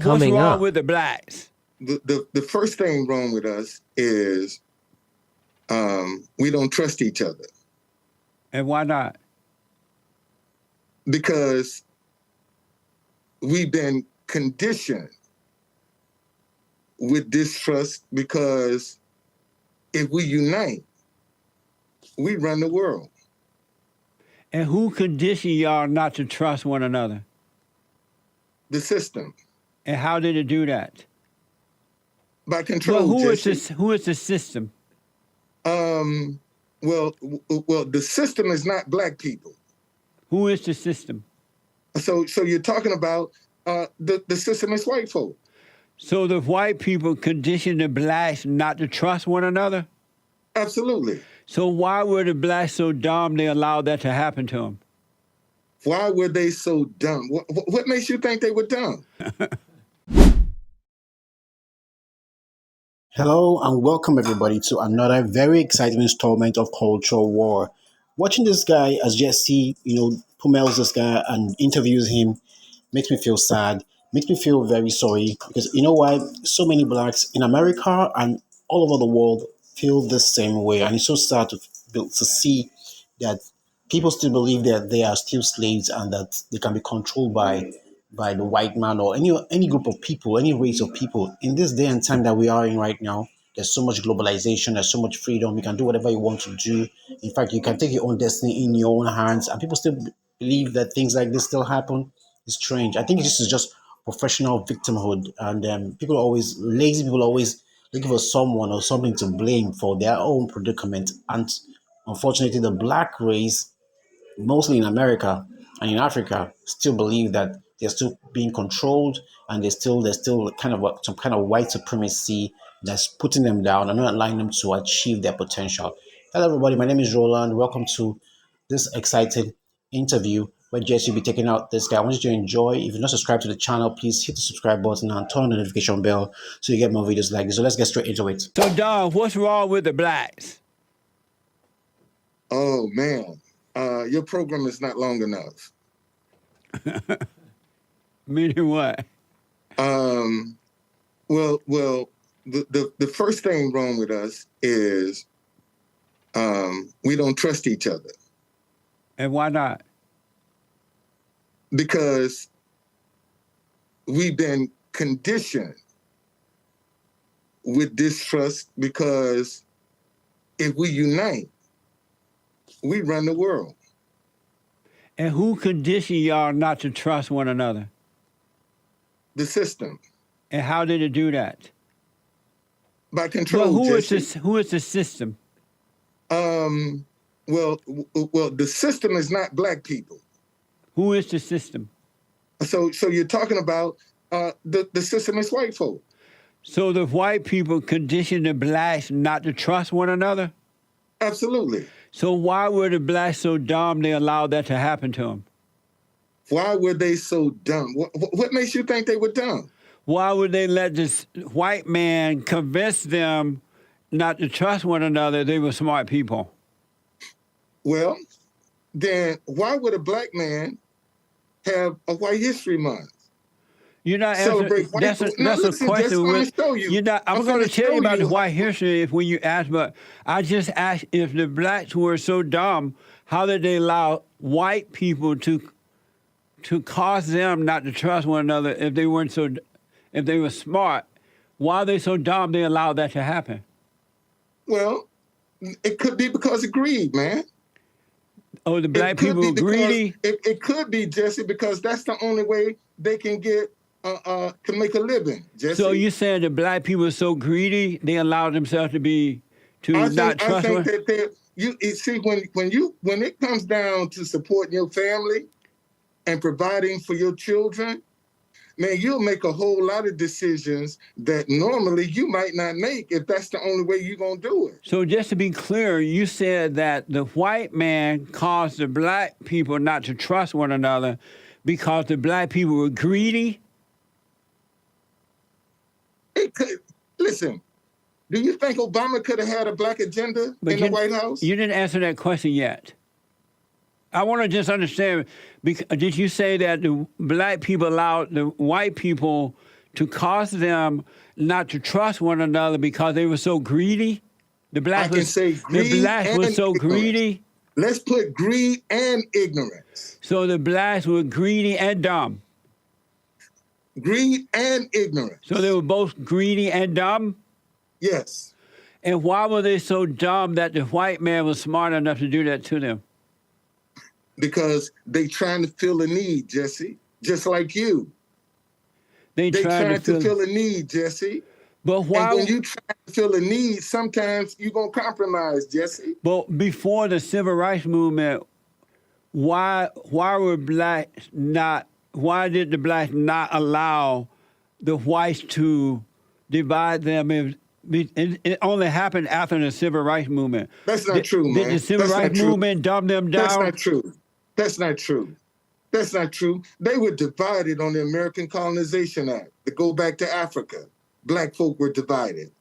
coming What's wrong up. with the blacks? The first thing wrong with us is we don't trust each other And why not? because we've been conditioned with distrust because if we unite, we run the world. And who conditioned y'all not to trust one another? The system. And how did it do that? By control, Well, who is Jesse. this? Who is the system? Well, the system is not black people. Who is the system? So you're talking about the system is white folk. So the white people conditioned the blacks not to trust one another? Absolutely. So why were the blacks so dumb they allowed that to happen to them? Why were they so dumb? What makes you think they were dumb? Hello and welcome everybody to another very exciting installment of Cultural War. Watching this guy as Jesse, pummels this guy and interviews him makes me feel sad, makes me feel very sorry because you know why? So many blacks in America and all over the world feel the same way, and it's so sad to see that people still believe that they are still slaves and that they can be controlled by the white man or any group of people, any race of people. In this day and time that we are in right now, there's so much globalization, there's so much freedom. You can do whatever you want to do. In fact, you can take your own destiny in your own hands, and people still believe that things like this still happen. It's strange. I think this is just professional victimhood, and lazy people always looking for someone or something to blame for their own predicament. And unfortunately, the black race, mostly in America and in Africa, still believe that they're still being controlled, and there's still kind of some kind of white supremacy that's putting them down and not allowing them to achieve their potential. Hello, everybody. My name is Roland. Welcome to this exciting interview where Jesse will be taking out this guy. I want you to enjoy. If you're not subscribed to the channel, please hit the subscribe button and turn on the notification bell so you get more videos like this. So let's get straight into it. So, Don, what's wrong with the blacks? Oh man, your program is not long enough. Meaning what? Well, the first thing wrong with us is we don't trust each other And why not? because we've been conditioned with distrust because if we unite, we run the world. And who conditioned y'all not to trust one another? The system. And how did it do that? By control, Well, who is Jesse. this? Who is the system? Well, the system is not black people. Who is the system? So you're talking about the system is white folk. So the white people conditioned the blacks not to trust one another? Absolutely. So why were the blacks so dumb they allowed that to happen to them? Why were they so dumb? What makes you think they were dumb? Why would they let this white man convince them not to trust one another? They were smart people. Well, then why would a black man have a White History Month? You're not answering. Celebrate white That's a, people. Now, that's listen, a question. Jess, I'm gonna show you. You're not. I'm going to tell you about the white history if when you ask. But I just asked if the blacks were so dumb, how did they allow white people to cause them not to trust one another if they weren't so, if they were smart? Why are they so dumb? They allowed that to happen. Well, it could be because of greed, man. Oh, the black people were greedy. It could be, Jesse, because that's the only way they can get can make a living, Jesse. So you saying the black people are so greedy they allowed themselves to be not trust I one? think that you see when it comes down to supporting your family and providing for your children, man, you'll make a whole lot of decisions that normally you might not make if that's the only way you're gonna do it. So just to be clear, you said that the white man caused the black people not to trust one another because the black people were greedy? It could, listen, do you think Obama could have had a black agenda in the White House? You didn't answer that question yet. I want to just understand, did you say that the black people allowed the white people to cause them not to trust one another because they were so greedy. The blacks can say greed the blacks were and so ignorance. greedy. Let's put greed and ignorance. So the blacks were greedy and dumb. Greed and ignorance. So they were both greedy and dumb. Yes. And why were they so dumb that the white man was smart enough to do that to them? Because they trying to fill a need, Jesse, just like you. They trying to fill a need, Jesse. But why? And when you try to fill a need, sometimes you're going to compromise, Jesse. But before the civil rights movement, why were blacks not? Why did the blacks not allow the whites to divide them? It only happened after the civil rights movement. That's not true, man. Did the civil rights movement dumb them down? That's not true. That's not true. That's not true. They were divided on the American Colonization Act to go back to Africa. Black folk were divided.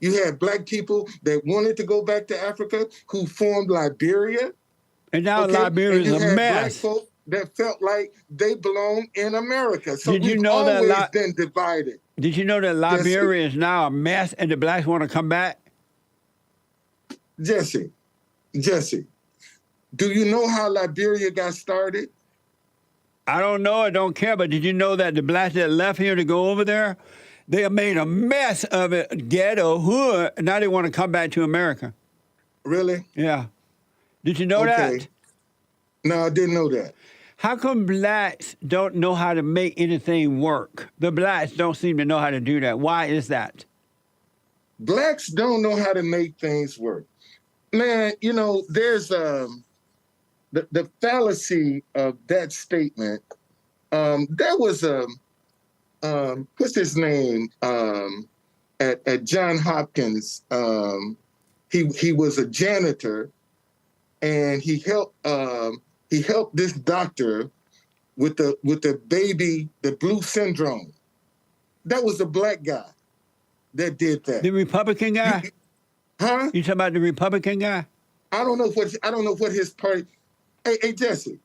You had black people that wanted to go back to Africa who formed Liberia. And now Liberia is a mess. Black folk that felt like they belong in America. So Did you we've know always that been divided. Did you know that Liberia is now a mess and the blacks want to come back? Jesse, do you know how Liberia got started? I don't know. I don't care. But did you know that the blacks that left here to go over there, they made a mess of it, ghetto, hood, and now they want to come back to America. Really? Yeah. Did you know that? No, I didn't know that. How come blacks don't know how to make anything work? The blacks don't seem to know how to do that. Why is that? Blacks don't know how to make things work. Man, you know, there's the fallacy of that statement. There was what's his name at Johns Hopkins. He was a janitor, and he helped this doctor with the baby, the blue syndrome. That was a black guy that did that. The Republican guy? Huh? You talking about the Republican guy? I don't know what his party. Hey, Jesse.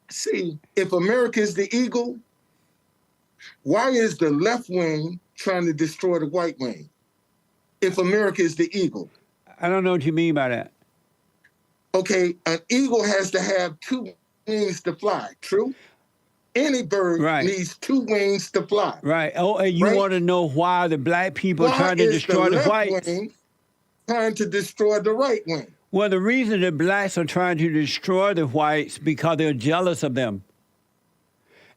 See, if America is the eagle, why is the left wing trying to destroy the white wing? If America is the eagle. I don't know what you mean by that. Okay, an eagle has to have two wings to fly, true? Any bird needs two wings to fly. Right. Oh, and you want to know why the black people are trying to destroy the whites? Wing trying to destroy the right wing? Well, the reason the blacks are trying to destroy the whites because they're jealous of them.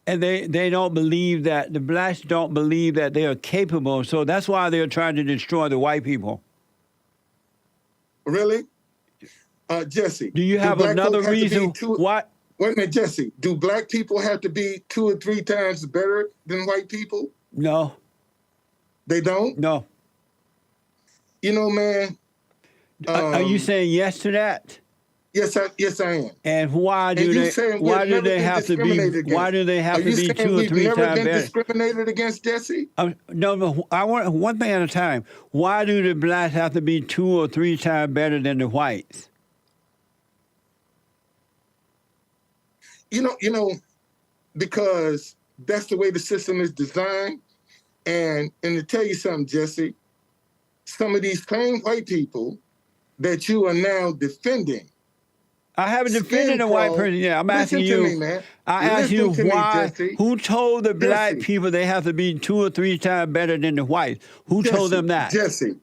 And they don't believe that, the blacks don't believe that they are capable, so that's why they're trying to destroy the white people. Really? Jesse. Do you have another reason why? Wait a minute, Jesse. Do black people have to be 2 or 3 times better than white people? No. They don't? No. You know, man. Are you saying yes to that? Yes, I am. And why do they have to be 2 or 3 times better? Never been discriminated against, Jesse? No, I want one thing at a time. Why do the blacks have to be 2 or 3 times better than the whites? You know, because that's the way the system is designed. And to tell you something, Jesse, some of these same white people that you are now defending. I haven't defended a white person yet. I'm asking you. Listen to me, man. I asked you why. Me, who told the black people they have to be 2 or 3 times better than the whites? Who told them that? Jesse,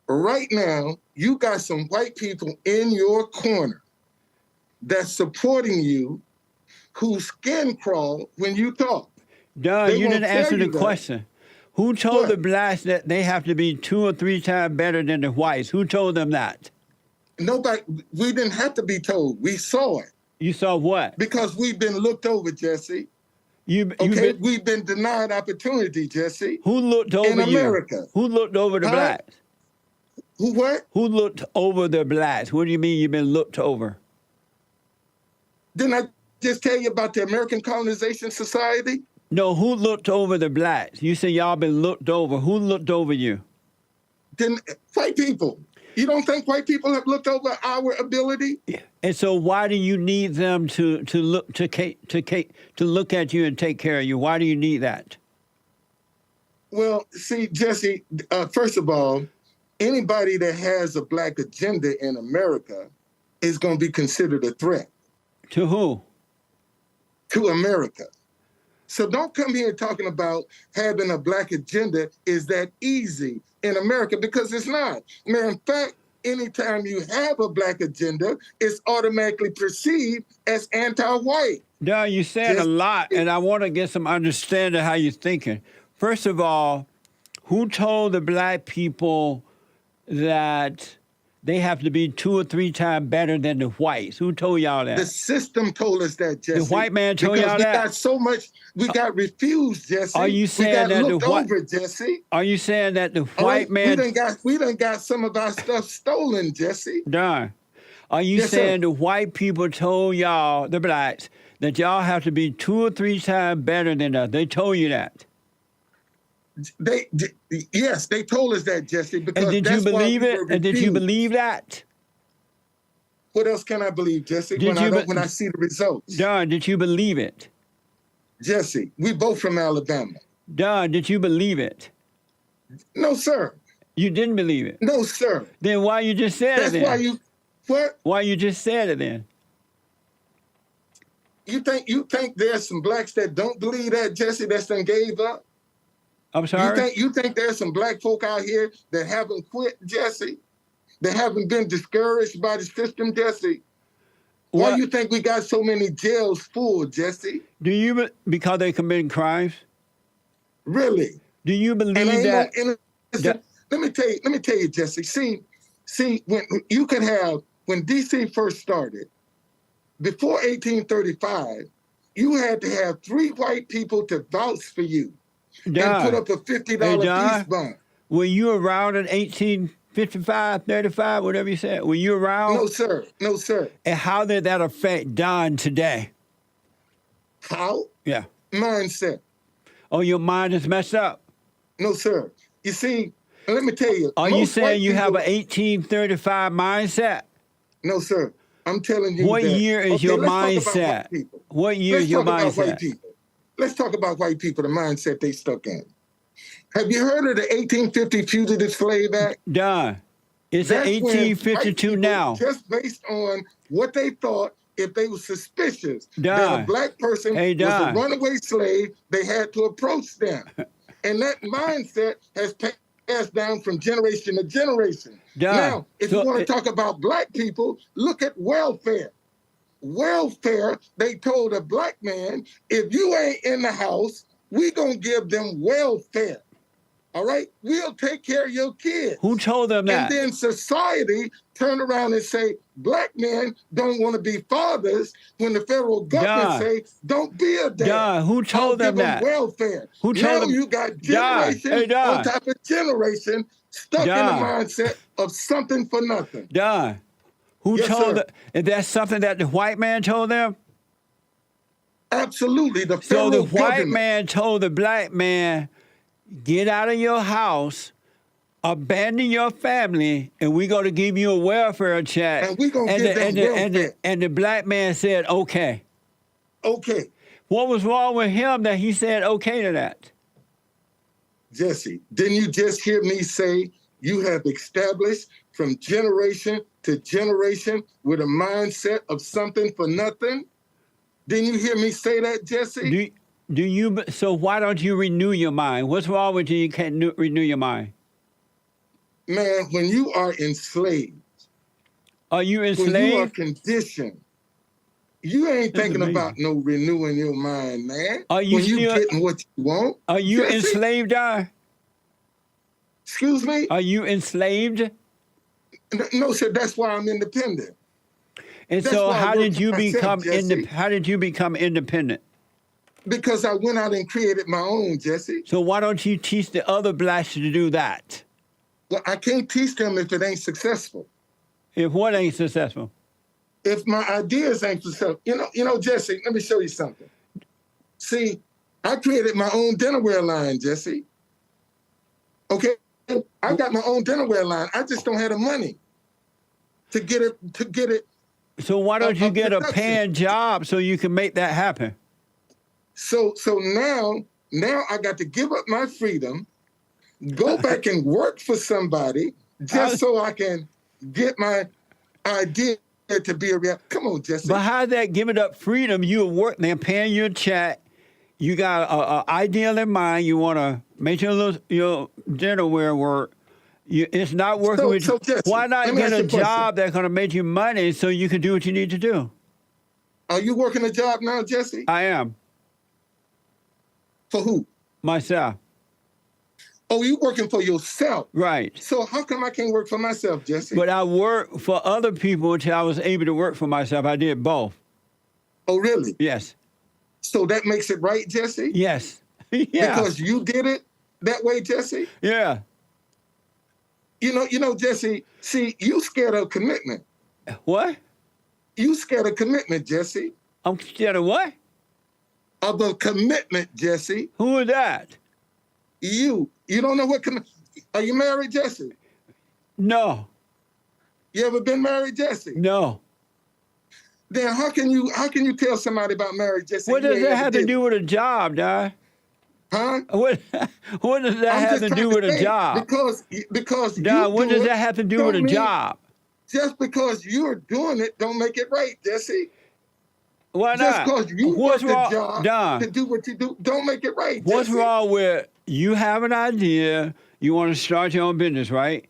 right now, you got some white people in your corner that's supporting you who skin crawl when you talk. Duh, you didn't answer the question. Who told the blacks that they have to be 2 or 3 times better than the whites? Who told them that? Nobody. We didn't have to be told. We saw it. You saw what? Because we've been looked over, Jesse. We've been denied opportunity, Jesse. Who looked over in America? You? Who looked over the blacks? Who what? Who looked over the blacks? What do you mean you've been looked over? Didn't I just tell you about the American Colonization Society? No, who looked over the blacks? You say y'all been looked over. Who looked over you? White people. You don't think white people have looked over our ability? Yeah. And so why do you need them to look at you and take care of you? Why do you need that? Well, see, Jesse, first of all, anybody that has a black agenda in America is going to be considered a threat To who? to America. So don't come here talking about having a black agenda is that easy in America, because it's not. Man, in fact, anytime you have a black agenda, it's automatically perceived as anti-white. No, you're saying a lot, and I want to get some understanding how you're thinking. First of all, who told the black people that they have to be 2 or 3 times better than the whites? Who told y'all that? The system told us that, Jesse. The white man told because y'all we that? got so much, we got refused, Jesse. Are you saying we got that the looked white- over, Jesse? Are you saying that the All white right? man... We done got some of our stuff stolen, Jesse. Darn. Are you Yes, sir. saying the white people told y'all, the blacks, that y'all have to be 2 or 3 times better than us? They told you that. Yes, they told us that, Jesse. Because And did you that's why believe we it? were And did you refused. believe that? What else can I believe, Jesse? Did When I see the results, Darn, did you believe it? Jesse, we both from Alabama. Darn, did you believe it? No, sir. You didn't believe it. No, sir. Then why you just said That's it then? why you. What Why you just said it then? you think? You think there's some blacks that don't believe that, Jesse? That's done gave up. I'm sorry? You think there's some black folk out here that haven't quit, Jesse? That haven't been discouraged by the system, Jesse? Why What? you think we got so many jails full, Jesse? Do you, because they committing crimes? Really? Do you And believe ain't that? no innocent. Let me tell you, Jesse. See, when you could have, when DC first started, before 1835, you had to have 3 white people to vouch for you and put Darn. up a $50 Darn. peace bond. Were you around in 1855, 35, whatever you said? Were you around? No, sir. No, sir. And how did that affect Don today? How? Yeah. Mindset. Oh, your mind is messed up. No, sir. You see, let me tell you. Are you most saying white you have people- an 1835 mindset? No, sir. I'm telling you What that. year is Okay, your let's talk about mindset? white people. What year Let's is your talk about white mindset? people. Let's talk about white people, the mindset they stuck in. Have you heard of the 1850 Fugitive Slave Act? Don, it's That's an when 1852 white people, now. just based on what they thought, if they were suspicious that Don. a black person Hey, was a Don. runaway slave, they had to approach them. And that mindset has passed down from generation to generation. Don, Now, if so you want it- to talk about black people, look at welfare. Welfare, they told a black man, if you ain't in the house, we gonna give them welfare. All right? We'll take care of your kids. Who told them that? And then society turned around and say, black men don't want to be fathers when the federal government Don. say, don't be a dad. Don, who I'll told them give that? welfare. Who told now them- you got Don. generation Hey, Don. on top of generation stuck Don. in the mindset of something for nothing. Don, who Yes, told sir. them? Is that something that the white man told them? Absolutely. The So federal the white government. man told the black man, get out of your house, abandon your family, and we're going to give you a welfare check. And we gonna give them welfare. And the black man said, okay. Okay, What was wrong with him that he said okay to that? Jesse, didn't you just hear me say you have established from generation to generation with a mindset of something for nothing? Didn't you hear me say that, Jesse? Do you? So why don't you renew your mind? What's wrong with you? You can't renew your mind. Man, when you are enslaved, Are you when you are enslaved? conditioned, you ain't That's thinking amazing. about no renewing your mind, man. Are you when you still- getting what you want? Are you Jesse, enslaved? Excuse me? Are you enslaved? No, sir. That's why I'm independent. And That's so, why I how work did for you myself, become Jesse. How did you become independent? Because I went out and created my own, Jesse. So why don't you teach the other blacks to do that? Well, I can't teach them if it ain't successful. If what ain't successful? If my ideas ain't successful, Jesse, let me show you something. See, I created my own dinnerware line, Jesse. Okay, I got my own dinnerware line. I just don't have the money to get it. So why don't you get a production. paying job so you can make that happen? So now I got to give up my freedom go back and work for somebody just so I can get my idea to be a reality. Come on, Jesse. But how's that giving up freedom? You work, they're paying you a check. You got an ideal in mind. You want to make your dinnerware work. It's not working with you. Jesse, Why not get a job that's going to make you money so you can do what you need to do? Are you working a job now, Jesse? I am. For who? Myself. Oh, you working for yourself. Right. So how come I can't work for myself, Jesse? But I worked for other people until I was able to work for myself. I did both. Oh, really? Yes. So that makes it right, Jesse? Yes. Yeah. Because you did it that way, Jesse? Yeah. You know, Jesse, see, you scared of commitment. What? You scared of commitment, Jesse. I'm scared of what? Of a commitment, Jesse. Who is that? You don't know what are you married, Jesse? No. You ever been married, Jesse? No. Then how can you tell somebody about marriage, Jesse? What does that have to do with a job, Dad? Huh? What does that have to do with a job? Because Dad, what does that have to do with a job? Just because you're doing it don't make it right, Jesse. Why not? Just because you What's work wrong, the job Don, to do what you do don't make it right, what's Jesse. wrong with you have an idea, you want to start your own business, right?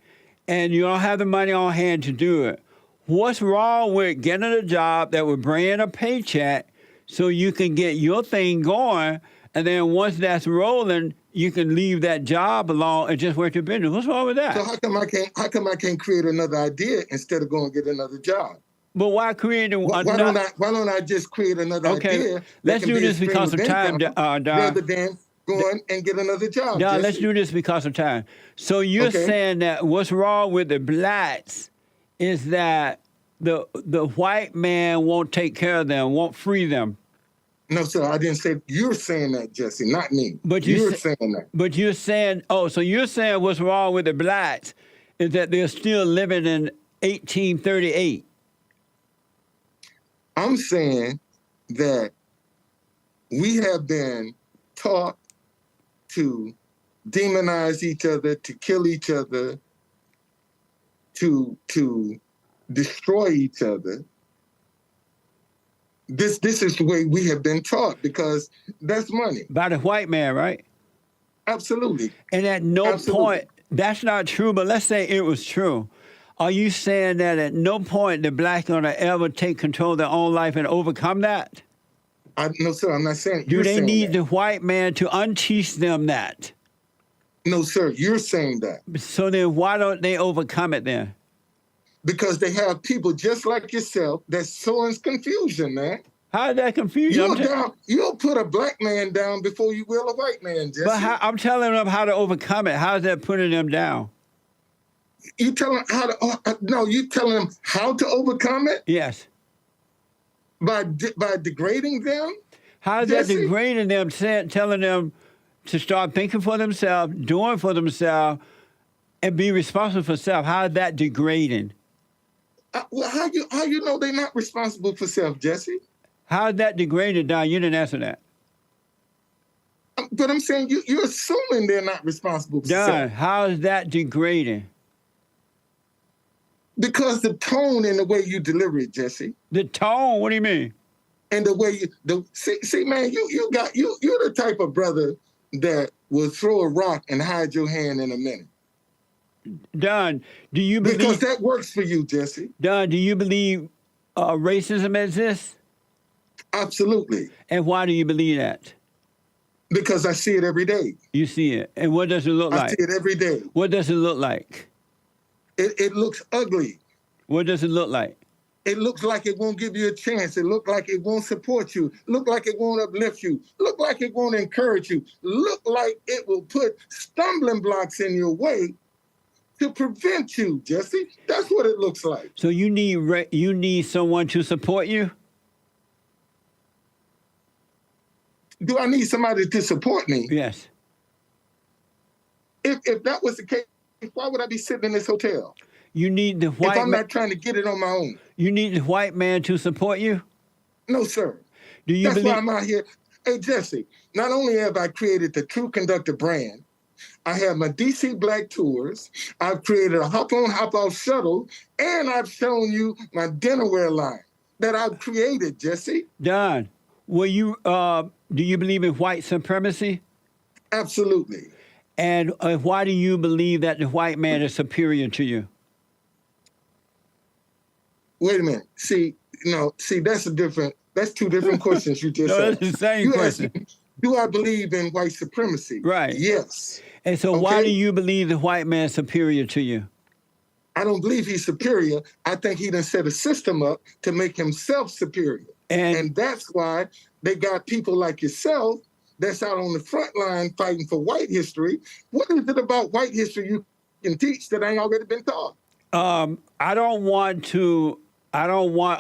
And you don't have the money on hand to do it. What's wrong with getting a job that would bring in a paycheck so you can get your thing going, and then once that's rolling, you can leave that job alone and just work your business? What's wrong with that? So how come I can't create another idea instead of going and get another job? But why create why don't I just create another idea? Let's do this because of time, rather than going and get another job. Don, let's do this because of time. So you're saying that what's wrong with the blacks is that the white man won't take care of them, won't free them. No, sir, I didn't say. You're saying that, Jesse, not me. But you're saying that. But you're saying, so you're saying what's wrong with the blacks is that they're still living in 1838. I'm saying that we have been taught to demonize each other, to kill each other, to destroy each other. This is the way we have been taught because that's money. By the white man, right? Absolutely. And at no point, that's not true, but let's say it was true. Are you saying that at no point the blacks going to ever take control of their own life and overcome that? No, sir, I'm not saying. Do they need the white man to unteach them that? No, sir, you're saying that. So then why don't they overcome it then? Because they have people just like yourself that's sowing confusion, man. How is that confusion? You'll put a black man down before you will a white man, Jesse. But I'm telling them how to overcome it. How is that putting them down? You telling them you telling them how to overcome it? Yes. By degrading them? How is that degrading them, telling them to start thinking for themselves, doing for themselves, and be responsible for self? How is that degrading? Well, how you know they're not responsible for self, Jesse? How is that degrading, Don? You didn't answer that. But I'm saying you're assuming they're not responsible for self. Don, how is that degrading? Because the tone and the way you deliver it, Jesse. The tone? What do you mean? And the way see, man, you're the type of brother that will throw a rock and hide your hand in a minute. Don, do you believe... Because that works for you, Jesse. Don, do you believe racism exists? Absolutely. And why do you believe that? Because I see it every day. You see it. And what does it look like? I see it every day. What does it look like? It looks ugly. What does it look like? It looks like it won't give you a chance. It looks like it won't support you. Look like it won't uplift you. Look like it won't encourage you. Look like it will put stumbling blocks in your way to prevent you, Jesse. That's what it looks like. So you need someone to support you? Do I need somebody to support me? Yes. If that was the case, why would I be sitting in this hotel? You need the white man. If I'm not trying to get it on my own. You need the white man to support you? No, sir. That's why I'm out here. Hey, Jesse, not only have I created the True Conductor brand, I have my DC Black tours. I've created a hop-on, hop-off shuttle, and I've shown you my dinnerware line that I've created, Jesse. Don, do you believe in white supremacy? Absolutely. And why do you believe that the white man is superior to you? Wait a minute. See, that's two different questions you just No, asked. that's the same question. Asked me, do I believe in white supremacy? Right. Yes. And so why do you believe the white man is superior to you? I don't believe he's superior. I think he done set a system up to make himself superior. And that's why they got people like yourself that's out on the front line fighting for white history. What is it about white history you can teach that ain't already been taught? I don't want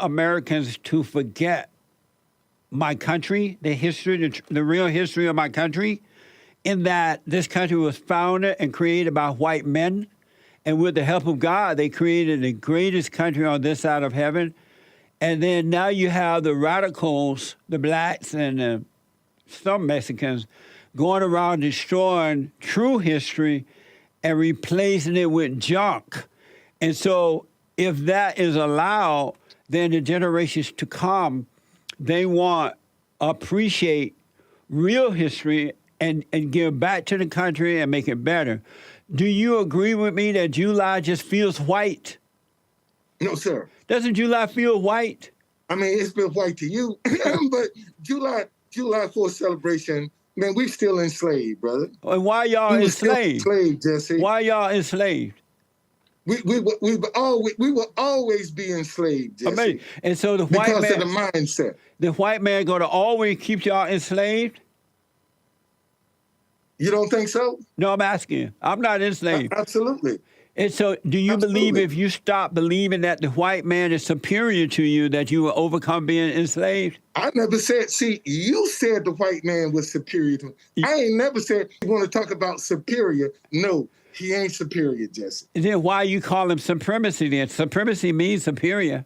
Americans to forget my country, the history, the real history of my country, in that this country was founded and created by white men. And with the help of God, they created the greatest country on this side of heaven. And then now you have the radicals, the blacks and some Mexicans, going around destroying true history and replacing it with junk. And so if that is allowed, then the generations to come, they want to appreciate real history and give back to the country and make it better. Do you agree with me that July just feels white? No, sir. Doesn't July feel white? I mean, it's been white to you, but July 4th celebration, man, we still enslaved, brother. And why y'all enslaved? Enslaved, Jesse. Why y'all enslaved? We will always be enslaved, Jesse. Amazing. And so the white because man, of the mindset. The white man going to always keep y'all enslaved? You don't think so? No, I'm asking you. I'm not enslaved. Absolutely. And so do you believe if you stop believing that the white man is superior to you, that you will overcome being enslaved? I never said, see, you said the white man was superior to me. I ain't never said you want to talk about superior. No, he ain't superior, Jesse. Then why you call him supremacy then? Supremacy means superior.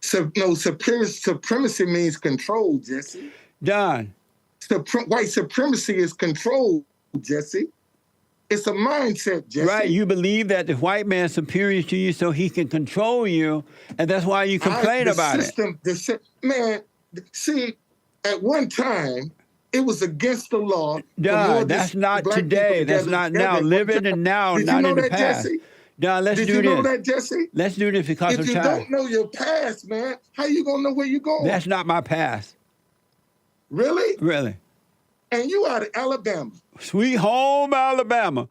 Supremacy means control, Jesse. Don. White supremacy is control, Jesse. It's a mindset, Jesse. Right, you believe that the white man is superior to you so he can control you, and that's why you complain about it. Man, see, at one time, it was against the law. Don, that's not today. That's not now. Live in the now, not in the past. Don, let's do this. Did you know that, Jesse? Let's do this because of time. If you don't know your past, man, how you going to know where you're going? That's not my past. Really? Really. And you out of Alabama. Sweet home Alabama.